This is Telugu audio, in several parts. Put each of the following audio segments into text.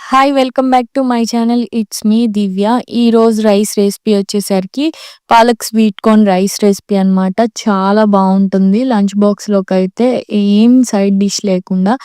Hi! Welcome back to my channel. It's me Divya. ఈరోజు రైస్ రెసిపీ వచ్చేసరికి palak sweet corn rice recipe అనమాట. చాలా బావుంటుంది. లంచ్ బాక్స్‌లోకైతే ఏం సైడ్ డిష్ లేకుండా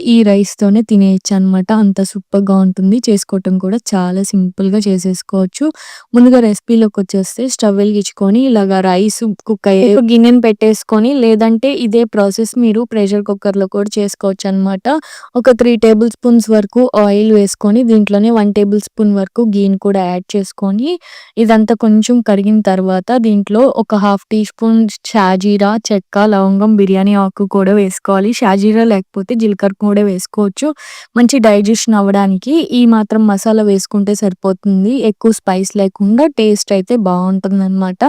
ఈ రైస్‌తోనే తినేయొచ్చనమాట. అంత సూపర్‌గా ఉంటుంది. చేసుకోవటం కూడా చాలా సింపుల్‌గా చేసేసుకోవచ్చు. ముందుగా రెసిపీలోకొచ్చేస్తే స్టవ్ వెలిగించుకొని ఇలాగ రైస్ కుక్ అయ్యే గిన్నెని పెట్టేసుకొని, లేదంటే ఇదే ప్రాసెస్ మీరు ప్రెషర్ కుక్కర్‌లో కూడా చేసుకోవచ్చనమాట. ఒక 3 టేబుల్ స్పూన్స్ వరకు ఆయిల్ వేసుకొని దీంట్లోనే 1 టేబుల్ స్పూన్ వరకు గీని కూడా యాడ్ చేసుకొని, ఇదంతా కొంచెం కరిగిన తర్వాత దీంట్లో ఒక హాఫ్ టీ స్పూన్ షాజీరా, చెక్క, లవంగం, బిర్యానీ ఆకు కూడా వేసుకోవాలి. షాజీరా లేకపోతే జీలకర్ర కూడా వేసుకోవచ్చు. మంచి డైజెషన్ అవ్వడానికి ఈ మాత్రం మసాలా వేసుకుంటే సరిపోతుంది. ఎక్కువ స్పైస్ లేకుండా టేస్ట్ అయితే బావుంటుందనమాట.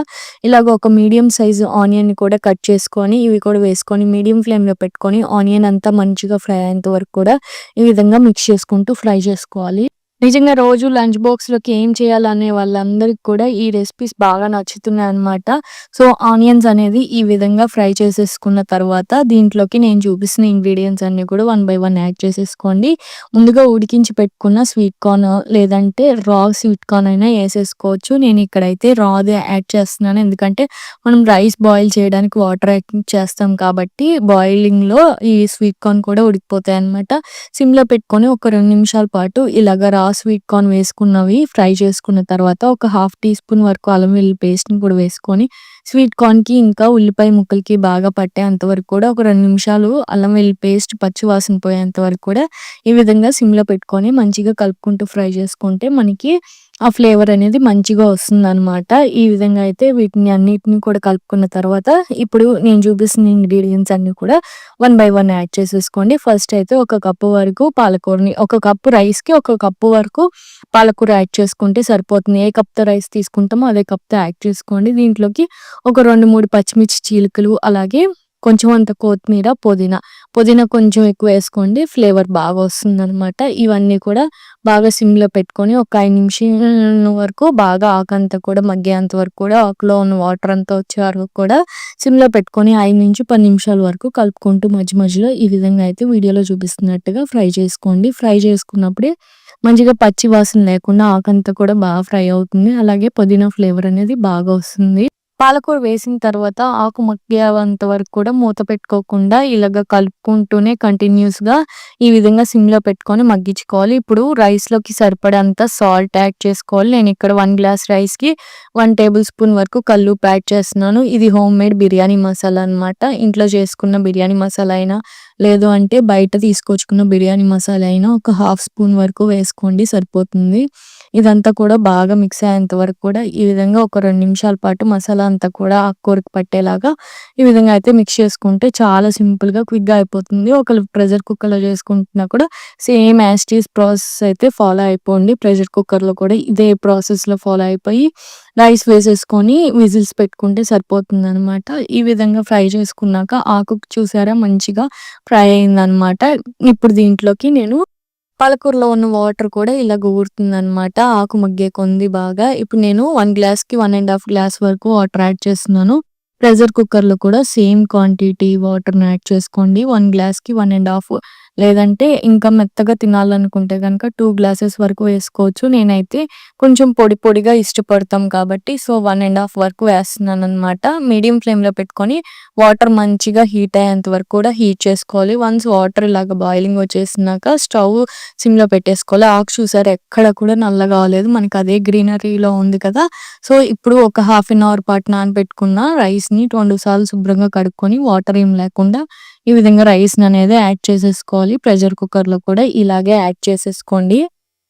ఇలాగ ఒక మీడియం సైజు ఆనియన్‌ని కూడా కట్ చేసుకొని, ఇవి కూడా వేసుకొని మీడియం ఫ్లేమ్‌లో పెట్టుకొని ఆనియన్ అంతా మంచిగా ఫ్రై అయ్యేంత వరకు కూడా ఈ విధంగా మిక్స్ చేసుకుంటూ ఫ్రై చేసుకోవాలి. నిజంగా రోజు లంచ్ బాక్స్‌లోకి ఏం చేయాలనే వాళ్ళందరికి కూడా ఈ రెసిపీస్ బాగా నచ్చుతున్నాయన్నమాట. సో, ఆనియన్స్ అనేది ఈ విధంగా ఫ్రై చేసేసుకున్న తర్వాత దీంట్లోకి నేను చూపిస్తున్న ఇంగ్రీడియెంట్స్ అన్నీ కూడా వన్ బై వన్ యాడ్ చేసేసుకోండి. ముందుగా ఉడికించి పెట్టుకున్న స్వీట్ కార్న్ లేదంటే రా స్వీట్ కార్న్ అయినా ఏసేసుకోవచ్చు. నేను ఇక్కడైతే రాదే యాడ్ చేస్తున్నాను. ఎందుకంటే మనం రైస్ బాయిల్ చేయడానికి వాటర్ యాడ్ చేస్తాం కాబట్టి బాయిలింగ్‌లో ఈ స్వీట్ కార్న్ కూడా ఉడికిపోతాయన్నమాట. సిమ్‌లో పెట్టుకొని ఒక 2 నిమిషాల పాటు ఇలాగ రా స్వీట్ కార్న్ వేసుకున్నవి ఫ్రై చేసుకున్న తర్వాత ఒక హాఫ్ టీ స్పూన్ వరకు అల్లం వెల్లుల్లి పేస్ట్‌ని కూడా వేసుకొని, స్వీట్ కార్న్‌కి ఇంకా ఉల్లిపాయ ముక్కలకి బాగా పట్టేంత వరకు కూడా ఒక 2 నిమిషాలు అల్లం వెల్లుల్లి పేస్ట్ పచ్చి వాసన పోయేంత వరకు కూడా ఈ విధంగా సిమ్‌లో పెట్టుకొని మంచిగా కలుపుకుంటూ ఫ్రై చేసుకుంటే మనకి ఆ ఫ్లేవర్ అనేది మంచిగా వస్తుందనమాట. ఈ విధంగా అయితే వీటిని అన్నిటిని కూడా కలుపుకున్న తర్వాత ఇప్పుడు నేను చూపిస్తున్న ఇంగ్రీడియెంట్స్ అన్నీ కూడా వన్ బై వన్ యాడ్ చేసేసుకోండి. ఫస్ట్ అయితే ఒక కప్పు వరకు పాలకూరని, ఒక కప్పు రైస్‌కి ఒక కప్పు వరకు పాలకూర యాడ్ చేసుకుంటే సరిపోతుంది. ఏ కప్‌తో రైస్ తీసుకుంటామో అదే కప్‌తో యాడ్ చేసుకోండి. దీంట్లోకి ఒక 2, 3 పచ్చిమిర్చి చీలికలు, అలాగే కొంచెం అంత కొత్తిమీర, పుదీనా కొంచెం ఎక్కువ వేసుకోండి. ఫ్లేవర్ బాగా వస్తుందనమాట. ఇవన్నీ కూడా బాగా సిమ్‌లో పెట్టుకొని ఒక 5 నిమిషాల వరకు బాగా ఆకంతా కూడా మగ్గేంత వరకు కూడా ఆకులో ఉన్న వాటర్ అంతా వచ్చే వరకు కూడా సిమ్‌లో పెట్టుకొని 5-10 నిమిషాల వరకు కలుపుకుంటూ మధ్య మధ్యలో ఈ విధంగా అయితే వీడియోలో చూపిస్తున్నట్టుగా ఫ్రై చేసుకోండి. ఫ్రై చేసుకున్నప్పుడే మంచిగా పచ్చి వాసన లేకుండా ఆకంతా కూడా బాగా ఫ్రై అవుతుంది. అలాగే పుదీనా ఫ్లేవర్ అనేది బాగా వస్తుంది. పాలకూర వేసిన తర్వాత ఆకు మగ్గేంత వరకు కూడా మూత పెట్టుకోకుండా ఇలాగ కలుపుకుంటూనే కంటిన్యూస్‌గా ఈ విధంగా సిమ్‌లో పెట్టుకొని మగ్గించుకోవాలి. ఇప్పుడు రైస్‌లోకి సరిపడేంత సాల్ట్ యాడ్ చేసుకోవాలి. నేను ఇక్కడ 1 గ్లాస్ రైస్‌కి 1 టేబుల్ స్పూన్ వరకు కల్లుప్పు యాడ్ చేస్తున్నాను. ఇది హోమ్‌మేడ్ బిర్యానీ మసాలా అనమాట. ఇంట్లో చేసుకున్న బిర్యానీ మసాలా అయినా, లేదు అంటే బయట తీసుకొచ్చుకున్న బిర్యానీ మసాలా అయినా ఒక హాఫ్ స్పూన్ వరకు వేసుకోండి సరిపోతుంది. ఇదంతా కూడా బాగా మిక్స్ అయ్యేంత వరకు కూడా ఈ విధంగా ఒక 2 నిమిషాల పాటు మసాలా అంతా కూడా ఆకుకూరకి పట్టేలాగా ఈ విధంగా అయితే మిక్స్ చేసుకుంటే చాలా సింపుల్‌గా, క్విక్‌గా అయిపోతుంది. ఒకళ్ళు ప్రెషర్ కుక్కర్‌లో చేసుకుంటున్నా కూడా same as it is process అయితే ఫాలో అయిపోండి. ప్రెషర్ కుక్కర్‌లో కూడా ఇదే ప్రాసెస్‌లో ఫాలో అయిపోయి రైస్ వేసేసుకొని విజిల్స్ పెట్టుకుంటే సరిపోతుందనమాట. ఈ విధంగా ఫ్రై చేసుకున్నాక ఆకు చూసారా మంచిగా ఫ్రై అయిందనమాట. ఇప్పుడు దీంట్లోకి నేను పాలకూరలో ఉన్న వాటర్ కూడా ఇలాగ ఊరుతుందనమాట. ఆకు మగ్గే కొంది బాగా. ఇప్పుడు నేను 1 గ్లాస్‌కి 1 ½ గ్లాస్ వరకు వాటర్ యాడ్ చేస్తున్నాను. ప్రెషర్ కుక్కర్‌లో కూడా సేమ్ క్వాంటిటీ వాటర్‌ని యాడ్ చేసుకోండి. 1 గ్లాస్‌కి 1 ½ లేదంటే ఇంకా మెత్తగా తినాలనుకుంటే గనక 2 గ్లాసెస్ వరకు వేసుకోవచ్చు. నేనైతే కొంచెం పొడి పొడిగా ఇష్టపడతాం కాబట్టి 1 ½ వరకు వేస్తున్నాననమాట. మీడియం ఫ్లేమ్‌లో పెట్టుకొని వాటర్ మంచిగా హీట్ అయ్యేంత వరకు కూడా హీట్ చేసుకోవాలి. వన్స్ వాటర్ ఇలాగ బాయిలింగ్ వచ్చేసినాక స్టవ్ సిమ్‌లో పెట్టేసుకోవాలి. ఆకు చూసారా ఎక్కడ కూడా నల్లగా అవ్వలేదు. మనకి అదే గ్రీనరీలో ఉంది కదా! ఇప్పుడు ఒక హాఫ్ అన్ అవర్ పాటు నానబెట్టుకున్న రైస్‌ని 2 సార్లు శుభ్రంగా కడుక్కొని వాటర్ ఏం లేకుండా ఈ విధంగా రైస్‌ని అనేది యాడ్ చేసేసుకోవాలి. ప్రెషర్ కుక్కర్‌లో కూడా ఇలాగే యాడ్ చేసేసుకోండి.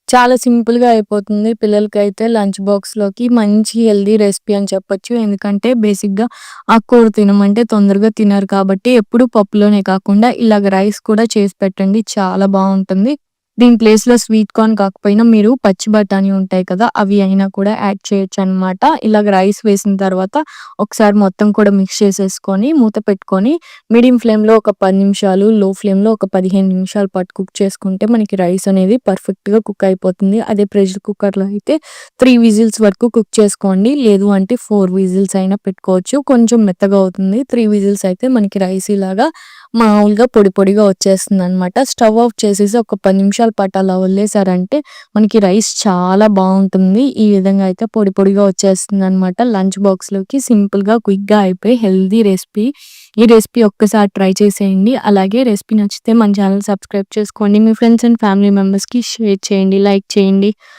చాలా సింపుల్‌గా అయిపోతుంది. పిల్లలకైతే లంచ్ బాక్స్‌లోకి మంచి హెల్తీ రెసిపీ అని చెప్పొచ్చు. ఎందుకంటే బేసిక్‌గా ఆకుకూర తినమంటే తొందరగా తినరు కాబట్టి ఎప్పుడు పప్పులోనే కాకుండా ఇలాగ రైస్ కూడా చేసి పెట్టండి. చాలా బావుంటుంది. దీని ప్లేస్‌లో స్వీట్ కార్న్ కాకపోయినా మీరు పచ్చి బఠానీ ఉంటాయి కదా! అవి అయినా కూడా యాడ్ చేయొచ్చనమాట. ఇలాగ రైస్ వేసిన తర్వాత ఒకసారి మొత్తం కూడా మిక్స్ చేసేసుకొని మూత పెట్టుకొని మీడియం ఫ్లేమ్‌లో ఒక 10 నిమిషాలు, లో ఫ్లేమ్‌లో ఒక 15 నిమిషాల పాటు కుక్ చేసుకుంటే మనకి రైస్ అనేది పర్ఫెక్ట్‌గా కుక్ అయిపోతుంది. అదే ప్రెషర్ కుక్కర్‌లో అయితే 3 విజిల్స్ వరకు కుక్ చేసుకోండి. లేదు అంటే 4 విజిల్స్ అయినా పెట్టుకోవచ్చు. కొంచెం మెత్తగా అవుతుంది. 3 విజిల్స్ అయితే మనకి రైస్ ఇలాగా మామూలుగా పొడి పొడిగా వచ్చేస్తుందనమాట. స్టవ్ ఆఫ్ చేసేసి ఒక 10 నిమిషాల పాటు అలా వదిలేసారంటే మనకి రైస్ చాలా బావుంటుంది. ఈ విధంగా అయితే పొడి పొడిగా వచ్చేస్తుందనమాట. లంచ్ బాక్స్‌లోకి సింపుల్‌గా, క్విక్‌గా అయిపోయి హెల్తీ రెసిపీ. ఈ రెసిపీ ఒక్కసారి ట్రై చేసేయండి. అలాగే రెసిపీ నచ్చితే మన ఛానెల్ సబ్స్క్రైబ్ చేసుకోండి. మీ ఫ్రెండ్స్ అండ్ ఫ్యామిలీ మెంబర్స్‌కి షేర్ చేయండి, లైక్ చేయండి.